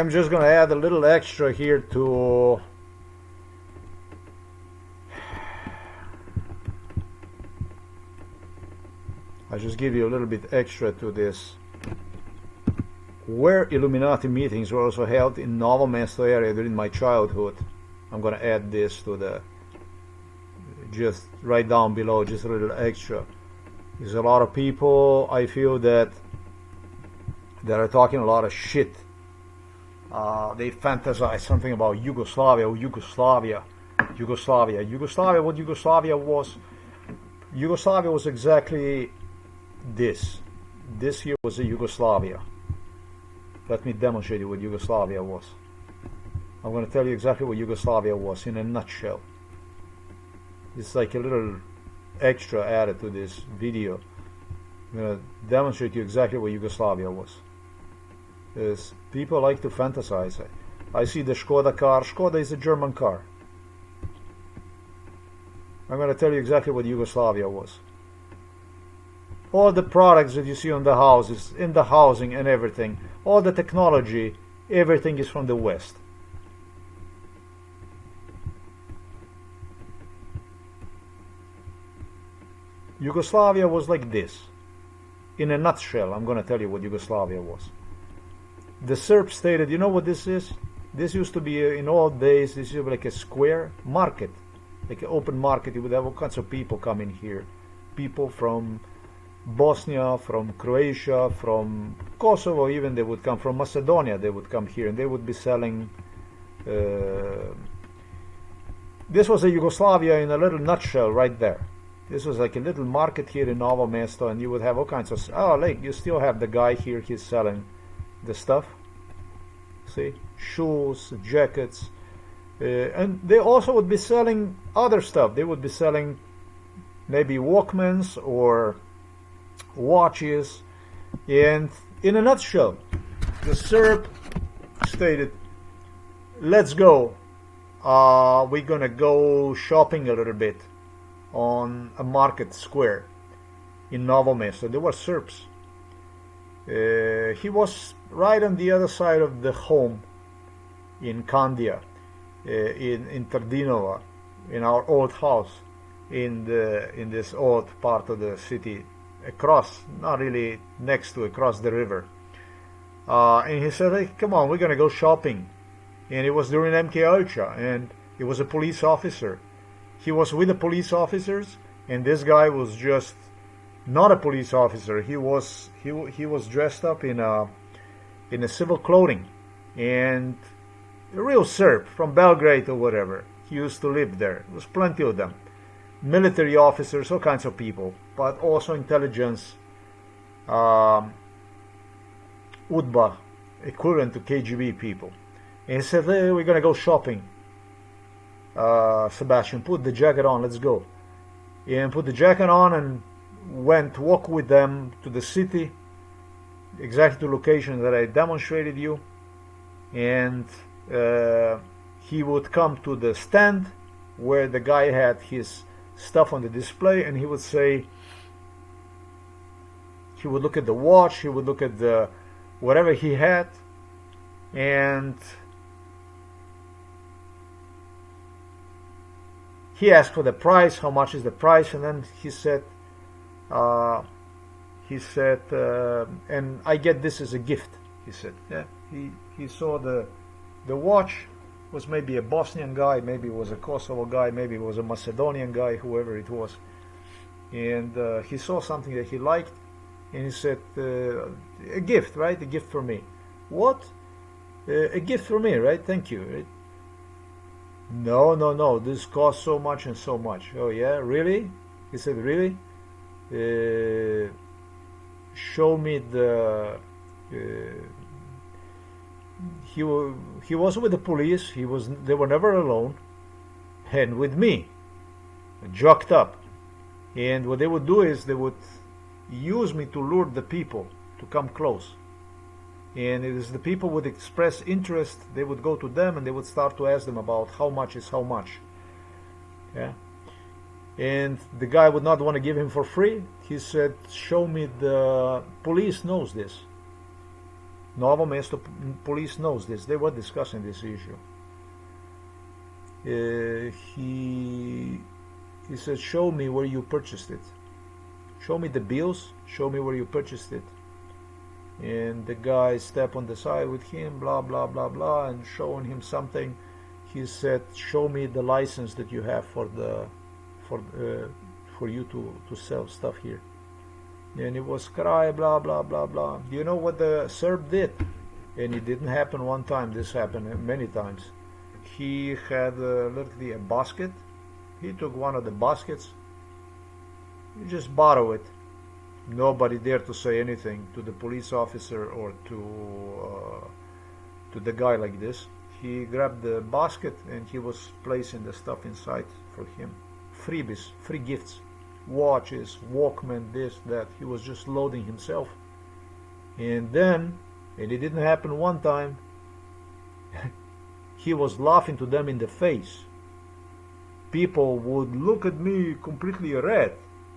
am just gonna add a little extra here to I'll just give you a little bit extra to this. Where Illuminati meetings were also held in Novo Mesto area during my childhood. I'm gonna add this to the, just right down below, just a little extra. There's a lot of people, I feel, that are talking a lot of shit. They fantasize something about Yugoslavia, or Yugoslavia. What Yugoslavia was. Yugoslavia was exactly this. This here was a Yugoslavia. Let me demonstrate you what Yugoslavia was. I'm going to tell you exactly what Yugoslavia was in a nutshell. It's like a little extra added to this video. I'm going to demonstrate you exactly what Yugoslavia was. Because people like to fantasize. I see the Skoda car. Skoda is a German car. I'm going to tell you exactly what Yugoslavia was. All the products that you see on the houses, in the housing and everything, all the technology, everything is from the West. Yugoslavia was like this. In a nutshell, I'm going to tell you what Yugoslavia was. The Serbs stated, you know what this is? This used to be, in old days, this used to be like a square market. Like an open market. You would have all kinds of people come in here. People from Bosnia, from Croatia, from Kosovo even, they would come, from Macedonia, they would come here, and they would be selling. This was a Yugoslavia in a little nutshell right there. This was like a little market here in Novo Mesto, and you would have all kinds of, like you still have the guy here, he's selling the stuff, see, shoes, jackets, and they also would be selling other stuff. They would be selling maybe Walkmans or watches. And in a nutshell, the Serb stated, let's go, we're gonna go shopping a little bit on a market square in Novo Mesto. There were Serbs. He was right on the other side of the home in Kandia, in Trdinova, in our old house, in this old part of the city, across, not really next to, across the river. And he said, hey, come on, we're gonna go shopping. And it was during MK Ultra, and he was a police officer. He was with the police officers, and this guy was just not a police officer. He was dressed up in a civil clothing, and a real Serb from Belgrade or whatever. He used to live there. There was plenty of them. Military officers, all kinds of people, but also intelligence, UDBA, equivalent to KGB people. And he said, hey, we're going to go shopping. Sebastian, put the jacket on, let's go. And put the jacket on and walk with them to the city, exactly the location that I demonstrated you. And he would come to the stand where the guy had his stuff on the display, and he would say, he would look at the watch, he would look at the whatever he had, and he asked for the price, how much is the price, and then he said, and I get this as a gift, he said. Yeah, he saw the watch was maybe a Bosnian guy, maybe it was a Kosovo guy, maybe it was a Macedonian guy, whoever it was. And he saw something that he liked, and he said, a gift, right? A gift for me. What? A gift for me, right? Thank you. Right? No, this costs so much and so much. Oh yeah, really? He said, really? Show me the... He was with the police. They were never alone, and with me, jocked up. And what they would do is they would use me to lure the people to come close. And it is the people would express interest. They would go to them and they would start to ask them about how much is how much. Yeah. And the guy would not want to give him for free. He said, "Show me the police knows this." Novo Mesto police knows this. They were discussing this issue. He said, show me where you purchased it. Show me the bills. Show me where you purchased it. And the guy stepped on the side with him, blah, blah, blah, blah, and showing him something. He said, show me the license that you have for you to sell stuff here. And it was cry, blah, blah, blah, blah. Do you know what the Serb did? And it didn't happen one time. This happened many times. He had literally a basket. He took one of the baskets. He just borrowed it. Nobody dared to say anything to the police officer or to the guy like this. He grabbed the basket and he was placing the stuff inside for him. Freebies, free gifts, watches, Walkman, this, that. He was just loading himself. And then, and it didn't happen one time, he was laughing to them in the face. People would look at me completely red.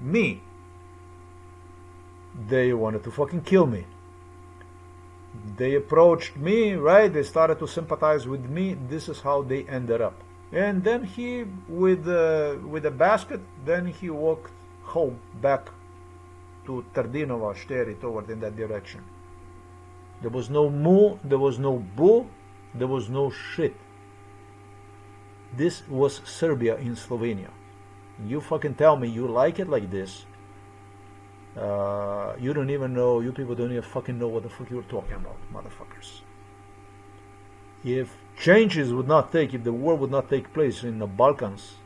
Me. They wanted to fucking kill me. They approached me, right? They started to sympathize with me. This is how they ended up. And then he, with a basket, then he walked home, back to Tardinova, Šteri, toward in that direction. There was no moo, there was no boo, there was no shit. This was Serbia in Slovenia. You fucking tell me you like it like this. You don't even know, you people don't even fucking know what the fuck you're talking about, motherfuckers. If changes would not take, if the war would not take place in the Balkans,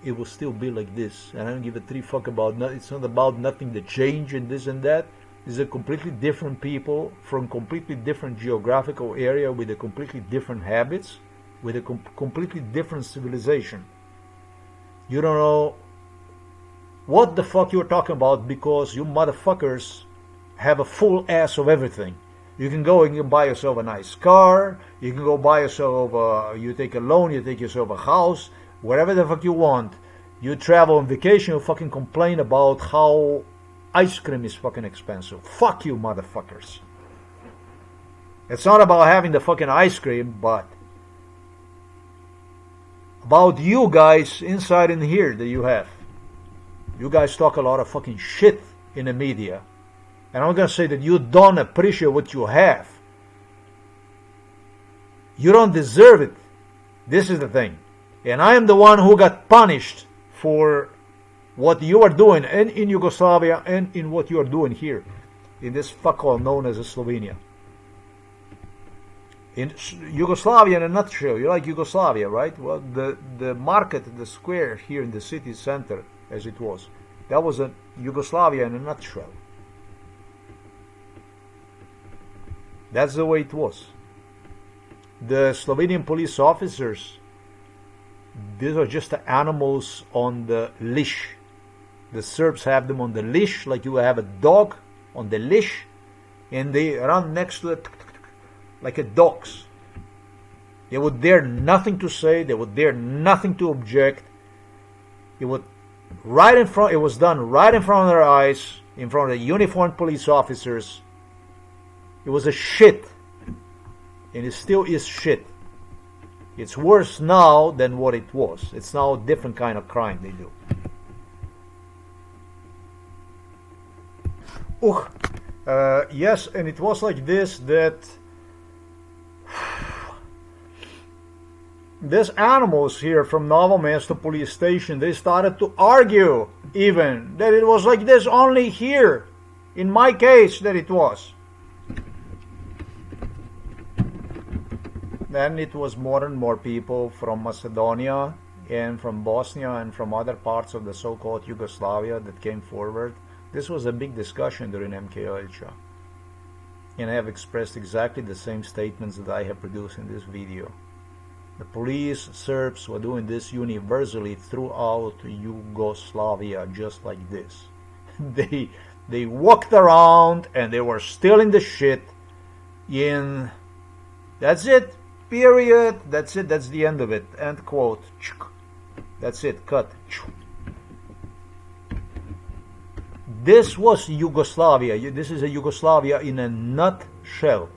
it would still be like this. And I don't give a three fuck about, it's not about nothing to change and this and that. These are completely different people from completely different geographical area with a completely different habits, with a completely different civilization. You don't know what the fuck you're talking about because you motherfuckers have a full ass of everything. You can go and you can buy yourself a nice car, you can go buy yourself, you take a loan, you take yourself a house, whatever the fuck you want. You travel on vacation, you fucking complain about how ice cream is fucking expensive. Fuck you motherfuckers. It's not about having the fucking ice cream, but about you guys inside in here that you have. You guys talk a lot of fucking shit in the media. And I'm going to say that you don't appreciate what you have. You don't deserve it. This is the thing. And I am the one who got punished for what you are doing and in Yugoslavia and in what you are doing here. In this fuckhole known as Slovenia. In Yugoslavia in a nutshell. You like Yugoslavia, right? Well, the market, the square here in the city center, as it was, that was a Yugoslavia in a nutshell. That's the way it was. The Slovenian police officers, these are just the animals on the leash. The Serbs have them on the leash, like you have a dog on the leash, and they run next to it like a dogs. They would dare nothing to say, they would dare nothing to object. It would right in front, it was done right in front of their eyes, in front of the uniformed police officers. It was a shit. And it still is shit. It's worse now than what it was. It's now a different kind of crime they do. Yes, and it was like this that these animals here from Novo Mesto police station, they started to argue even that it was like this only here, in my case, that it was. Then it was more and more people from Macedonia and from Bosnia and from other parts of the so-called Yugoslavia that came forward. This was a big discussion during MKLHA. And I have expressed exactly the same statements that I have produced in this video. The police, Serbs, were doing this universally throughout Yugoslavia, just like this. They walked around and they were stealing the shit in... That's it. Period. That's it. That's the end of it. End quote. That's it. Cut. This was Yugoslavia. This is a Yugoslavia in a nutshell.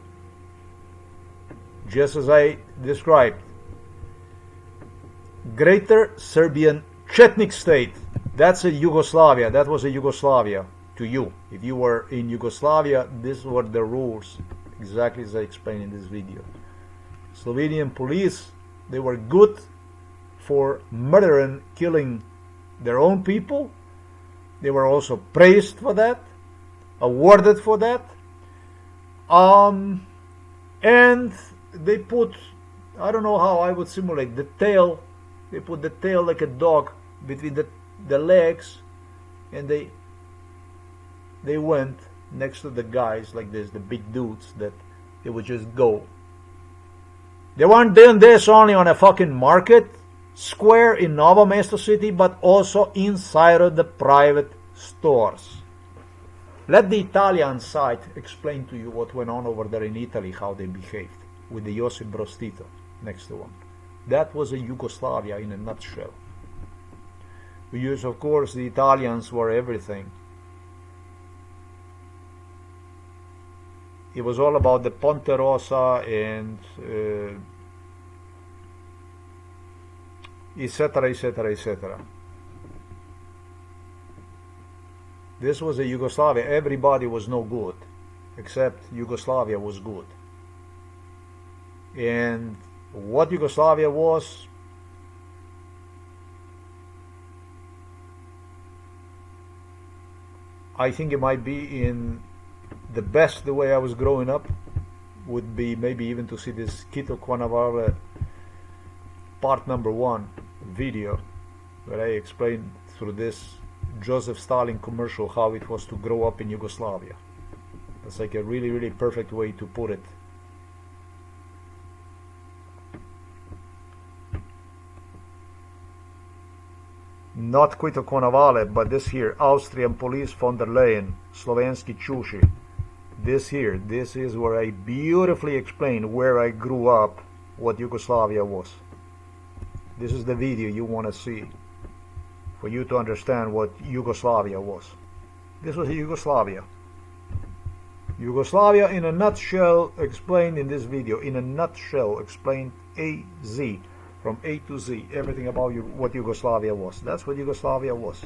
just as I described. Greater Serbian Chetnik state. That's a Yugoslavia. That was a Yugoslavia to you. If you were in Yugoslavia, these were the rules, exactly as I explained in this video. Slovenian police, they were good for murdering, killing their own people. They were also praised for that, awarded for that. And they put, I don't know how I would simulate the tail. They put the tail like a dog between the legs, and they went next to the guys like this, the big dudes, that they would just go. They weren't doing this only on a fucking market square in Novo Mesto city, but also inside of the private stores. Let the Italian side explain to you what went on over there in Italy, how they behaved with the Josip Broz Tito next to them. That was a Yugoslavia in a nutshell. Because of course the Italians were everything. It was all about the Ponte Rosa and etc, etc, etc. This was a Yugoslavia. Everybody was no good, except Yugoslavia was good. And what Yugoslavia was, I think it might be in the best, the way I was growing up would be maybe even to see this Tito Quanavale part number 1 video, where I explained through this Joseph Stalin commercial how it was to grow up in Yugoslavia. That's like a really, really perfect way to put it. Not Tito Quanavale, but this here, Austrian police von der Leyen, Slovenski Čuši. This here, this is where I beautifully explain where I grew up, what Yugoslavia was. This is the video you want to see, for you to understand what Yugoslavia was. This was Yugoslavia. Yugoslavia in a nutshell, explained in this video, in a nutshell, explained A-Z, from A to Z, everything about what Yugoslavia was. That's what Yugoslavia was.